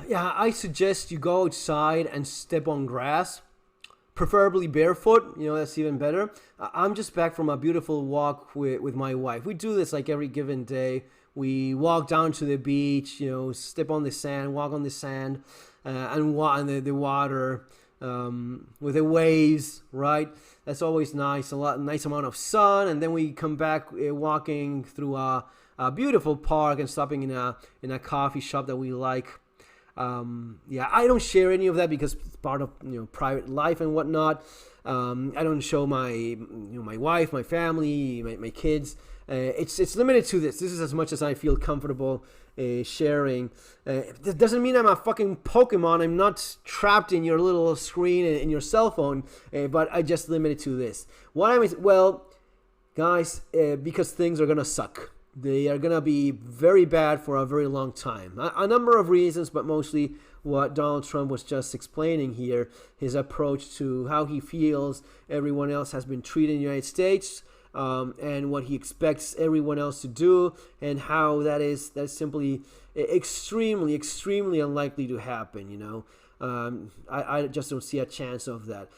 Yeah, I suggest you go outside and step on grass, preferably barefoot. That's even better. I'm just back from a beautiful walk with my wife. We do this like every given day. We walk down to the beach, step on the sand, walk on the sand, and walk in the water with the waves, right? That's always nice. Nice amount of sun, and then we come back walking through a beautiful park and stopping in a coffee shop that we like. I don't share any of that because it's part of private life and whatnot. I don't show my my wife, my family, my kids. It's limited to this. This is as much as I feel comfortable sharing. That doesn't mean I'm a fucking Pokemon. I'm not trapped in your little screen in your cell phone. But I just limit it to this. Guys, because things are gonna suck. They are going to be very bad for a very long time. A number of reasons, but mostly what Donald Trump was just explaining here, his approach to how he feels everyone else has been treated in the United States, and what he expects everyone else to do, and how that's simply extremely, extremely unlikely to happen, I just don't see a chance of that.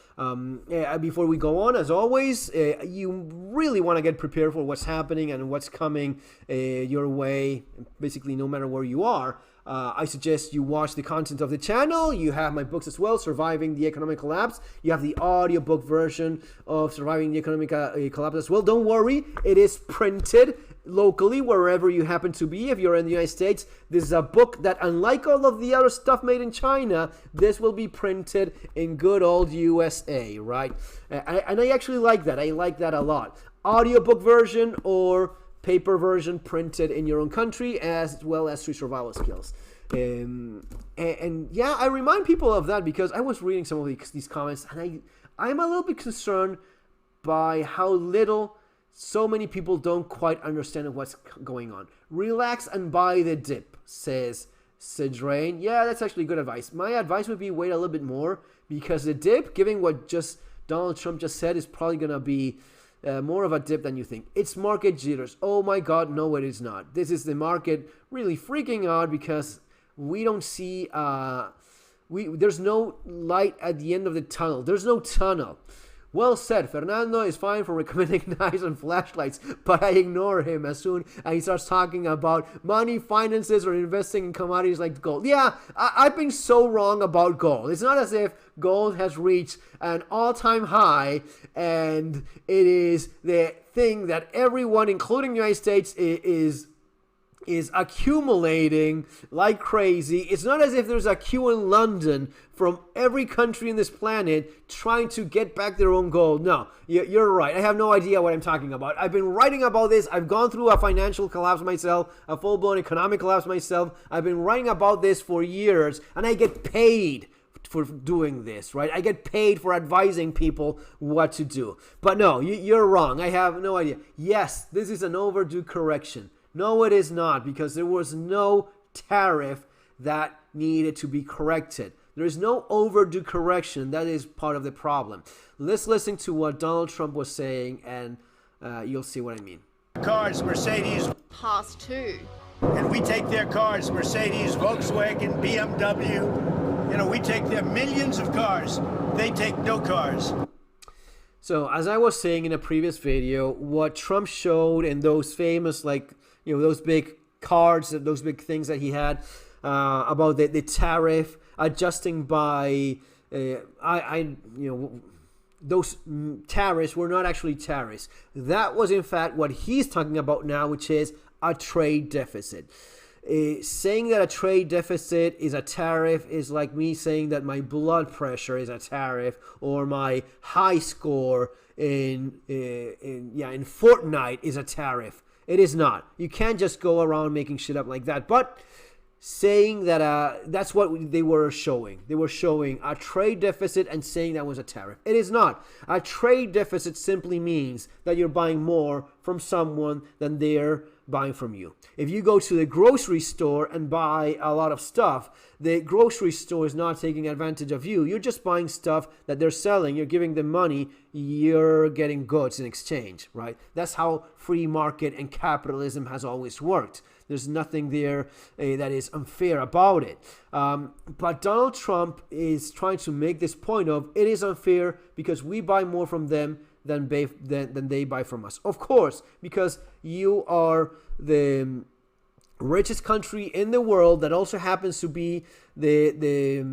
Before we go on, as always, you really want to get prepared for what's happening and what's coming your way, basically no matter where you are. I suggest you watch the content of the channel. You have my books as well, Surviving the Economic Collapse. You have the audiobook version of Surviving the Economic Collapse as well. Don't worry, it is printed locally, wherever you happen to be. If you're in the United States, this is a book that, unlike all of the other stuff made in China, this will be printed in good old USA, right? And I actually like that. I like that a lot. Audiobook version or paper version printed in your own country, as well as street survival skills. And I remind people of that because I was reading some of these comments, and I'm a little bit concerned by how little so many people don't quite understand what's going on. Relax and buy the dip, says Sidrain. Yeah, that's actually good advice. My advice would be wait a little bit more, because the dip, given what just Donald Trump just said, is probably going to be more of a dip than you think. It's market jitters. Oh my God, no, it is not. This is the market really freaking out because we don't see, there's no light at the end of the tunnel. There's no tunnel. Well said. Fernando is fine for recommending knives and flashlights, but I ignore him as soon as he starts talking about money, finances, or investing in commodities like gold. Yeah, I've been so wrong about gold. It's not as if gold has reached an all-time high and it is the thing that everyone, including the United States, is accumulating like crazy. It's not as if there's a queue in London from every country in this planet trying to get back their own gold. No, you're right. I have no idea what I'm talking about. I've been writing about this. I've gone through a financial collapse myself, a full-blown economic collapse myself. I've been writing about this for years, and I get paid for doing this, right? I get paid for advising people what to do. But no, you're wrong. I have no idea. Yes, this is an overdue correction. No, it is not, because there was no tariff that needed to be corrected. There is no overdue correction. That is part of the problem. Let's listen to what Donald Trump was saying, and you'll see what I mean. Cars, Mercedes. Past two. And we take their cars, Mercedes, Volkswagen, BMW. We take their millions of cars. They take no cars. So, as I was saying in a previous video, what Trump showed in those famous, those big cards, those big things that he had about the tariff adjusting by, those tariffs were not actually tariffs. That was in fact what he's talking about now, which is a trade deficit. Saying that a trade deficit is a tariff is like me saying that my blood pressure is a tariff, or my high score in Fortnite is a tariff. It is not. You can't just go around making shit up like that. But saying that that's what they were showing. They were showing a trade deficit and saying that was a tariff. It is not. A trade deficit simply means that you're buying more from someone than they're buying from you. If you go to the grocery store and buy a lot of stuff, the grocery store is not taking advantage of you. You're just buying stuff that they're selling. You're giving them money. You're getting goods in exchange, right? That's how free market and capitalism has always worked. There's nothing there that is unfair about it. But Donald Trump is trying to make this point of it is unfair because we buy more from them than they buy from us. Of course, because you are the richest country in the world that also happens to be the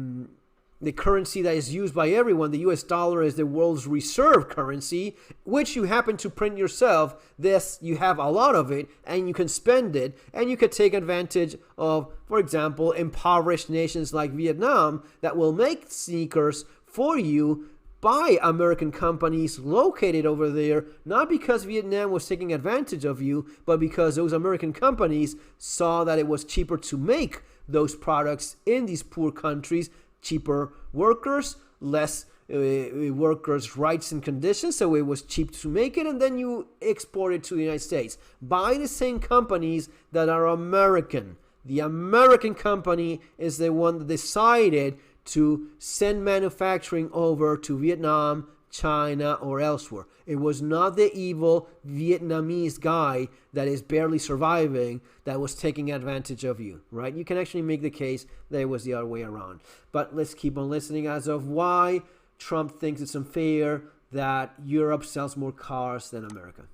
currency that is used by everyone. The US dollar is the world's reserve currency, which you happen to print yourself. This, you have a lot of it, and you can spend it, and you can take advantage of, for example, impoverished nations like Vietnam that will make sneakers for you by American companies located over there, not because Vietnam was taking advantage of you, but because those American companies saw that it was cheaper to make those products in these poor countries, cheaper workers, less workers' rights and conditions, so it was cheap to make it, and then you export it to the United States by the same companies that are American. The American company is the one that decided to send manufacturing over to Vietnam, China, or elsewhere. It was not the evil Vietnamese guy that is barely surviving that was taking advantage of you, right? You can actually make the case that it was the other way around. But let's keep on listening as of why Trump thinks it's unfair that Europe sells more cars than America.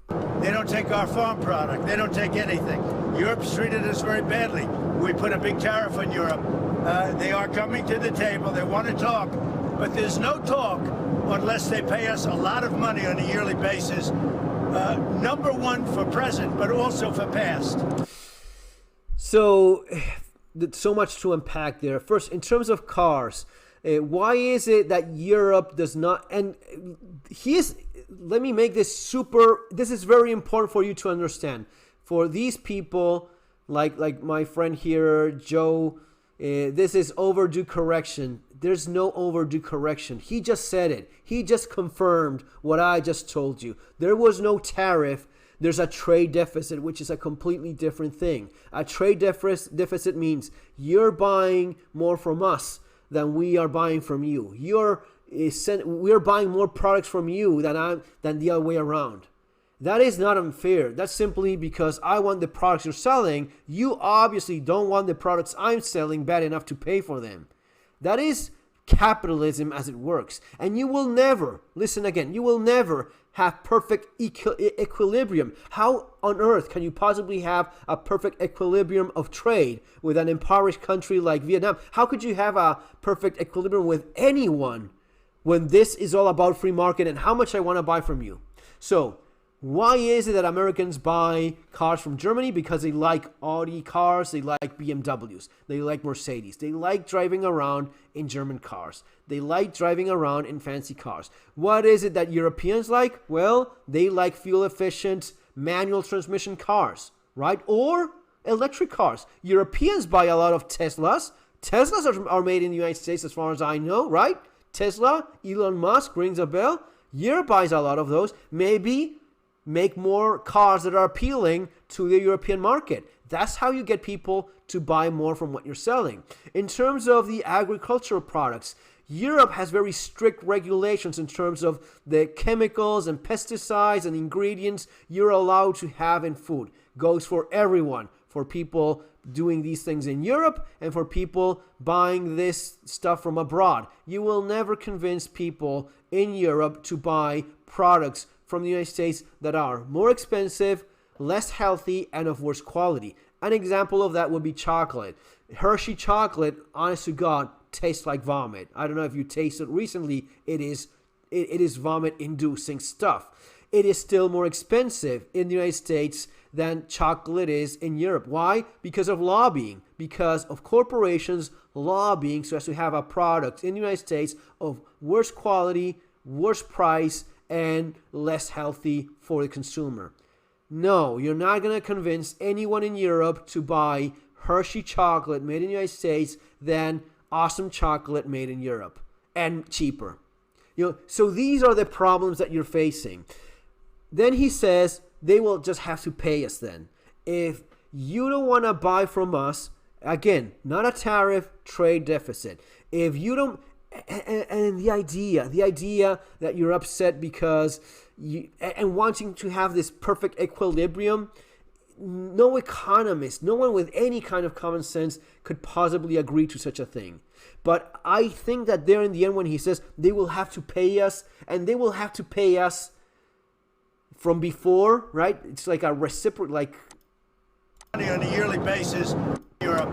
They don't take our farm product. They don't take anything. Europe's treated us very badly. We put a big tariff on Europe. They are coming to the table. They want to talk. But there's no talk unless they pay us a lot of money on a yearly basis. Number one for present, but also for past. So much to unpack there. First, in terms of cars, why is it that Europe does not? And let me make this this is very important for you to understand. For these people, like my friend here, Joe, this is overdue correction. There's no overdue correction. He just said it. He just confirmed what I just told you. There was no tariff. There's a trade deficit, which is a completely different thing. A trade deficit means you're buying more from us than we are buying from you. We're buying more products from you than the other way around. That is not unfair. That's simply because I want the products you're selling. You obviously don't want the products I'm selling bad enough to pay for them. That is capitalism as it works. And you will never, listen again, you will never have perfect equilibrium. How on earth can you possibly have a perfect equilibrium of trade with an impoverished country like Vietnam? How could you have a perfect equilibrium with anyone when this is all about free market and how much I want to buy from you? So, why is it that Americans buy cars from Germany? Because they like Audi cars, they like BMWs, they like Mercedes, they like driving around in German cars, they like driving around in fancy cars. What is it that Europeans like? Well, they like fuel-efficient manual transmission cars, right? Or electric cars. Europeans buy a lot of Teslas. Teslas are made in the United States as far as I know, right? Tesla, Elon Musk, rings a bell. Europe buys a lot of those. Maybe make more cars that are appealing to the European market. That's how you get people to buy more from what you're selling. In terms of the agricultural products, Europe has very strict regulations in terms of the chemicals and pesticides and ingredients you're allowed to have in food. Goes for everyone, for people doing these things in Europe and for people buying this stuff from abroad. You will never convince people in Europe to buy products from the United States that are more expensive, less healthy, and of worse quality. An example of that would be chocolate. Hershey chocolate, honest to God, tastes like vomit. I don't know if you tasted it recently. It is vomit-inducing stuff. It is still more expensive in the United States than chocolate is in Europe. Why? Because of lobbying. Because of corporations lobbying so as to have a product in the United States of worse quality, worse price, and less healthy for the consumer. No, you're not going to convince anyone in Europe to buy Hershey chocolate made in the United States than awesome chocolate made in Europe and cheaper. So these are the problems that you're facing. Then he says they will just have to pay us then. If you don't want to buy from us, again, not a tariff, trade deficit. If you don't, and the idea that you're upset because and wanting to have this perfect equilibrium, no economist, no one with any kind of common sense could possibly agree to such a thing. But I think that there in the end, when he says they will have to pay us, and they will have to pay us from before, right? It's like a reciprocal, like money on a yearly basis. Europe,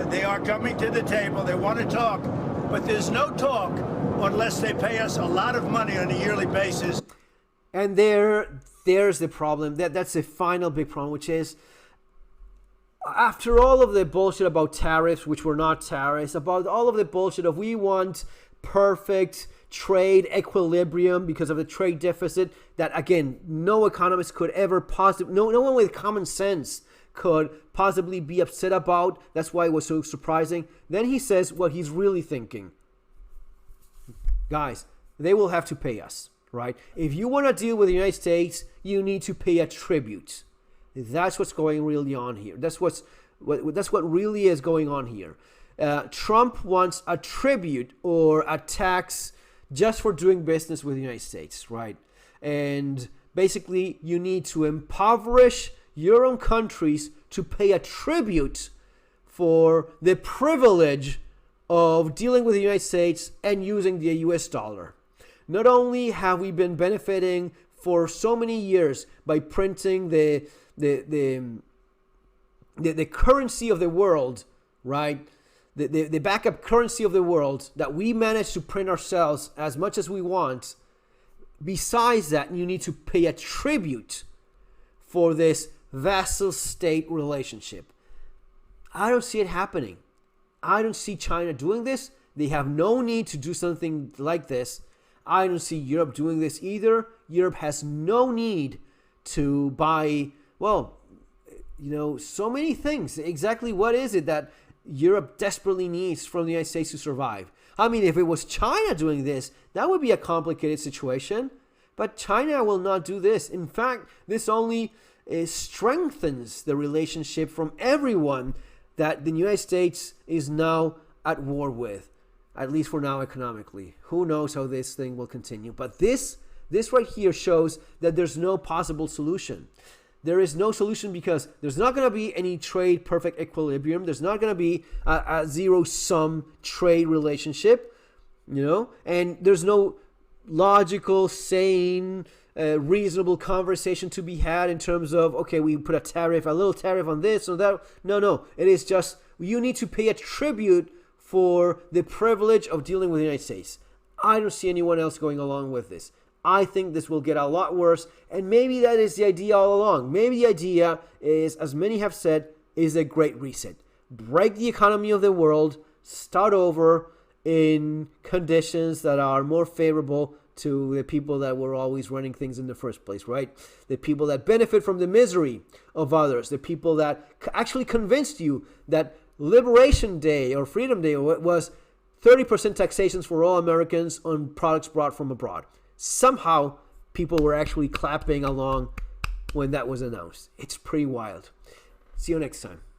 they are coming to the table. They want to talk, but there's no talk unless they pay us a lot of money on a yearly basis. And there's the problem. That's the final big problem, which is, after all of the bullshit about tariffs, which were not tariffs, about all of the bullshit of we want perfect trade equilibrium because of the trade deficit, that again, no economist could ever possibly, no one with common sense could possibly be upset about. That's why it was so surprising. Then he says what he's really thinking. Guys, they will have to pay us, right? If you want to deal with the United States, you need to pay a tribute. That's what's going really on here. That's what really is going on here. Trump wants a tribute or a tax just for doing business with the United States, right? And basically, you need to impoverish your own countries to pay a tribute for the privilege of dealing with the United States and using the US dollar. Not only have we been benefiting for so many years by printing the currency of the world, right? The backup currency of the world that we manage to print ourselves as much as we want. Besides that, you need to pay a tribute for this vassal state relationship. I don't see it happening. I don't see China doing this. They have no need to do something like this. I don't see Europe doing this either. Europe has no need to buy, well, so many things. Exactly what is it that Europe desperately needs from the United States to survive? I mean, if it was China doing this, that would be a complicated situation. But China will not do this. In fact, this only strengthens the relationship from everyone that the United States is now at war with, at least for now economically. Who knows how this thing will continue? But this right here shows that there's no possible solution. There is no solution because there's not going to be any trade perfect equilibrium. There's not going to be a zero-sum trade relationship, and there's no logical, sane, reasonable conversation to be had in terms of, okay, we put a little tariff on this or that. No. It is just, you need to pay a tribute for the privilege of dealing with the United States. I don't see anyone else going along with this. I think this will get a lot worse, and maybe that is the idea all along. Maybe the idea is, as many have said, is a great reset. Break the economy of the world, start over in conditions that are more favorable to the people that were always running things in the first place, right? The people that benefit from the misery of others, the people that actually convinced you that Liberation Day or Freedom Day was 30% taxations for all Americans on products brought from abroad. Somehow, people were actually clapping along when that was announced. It's pretty wild. See you next time.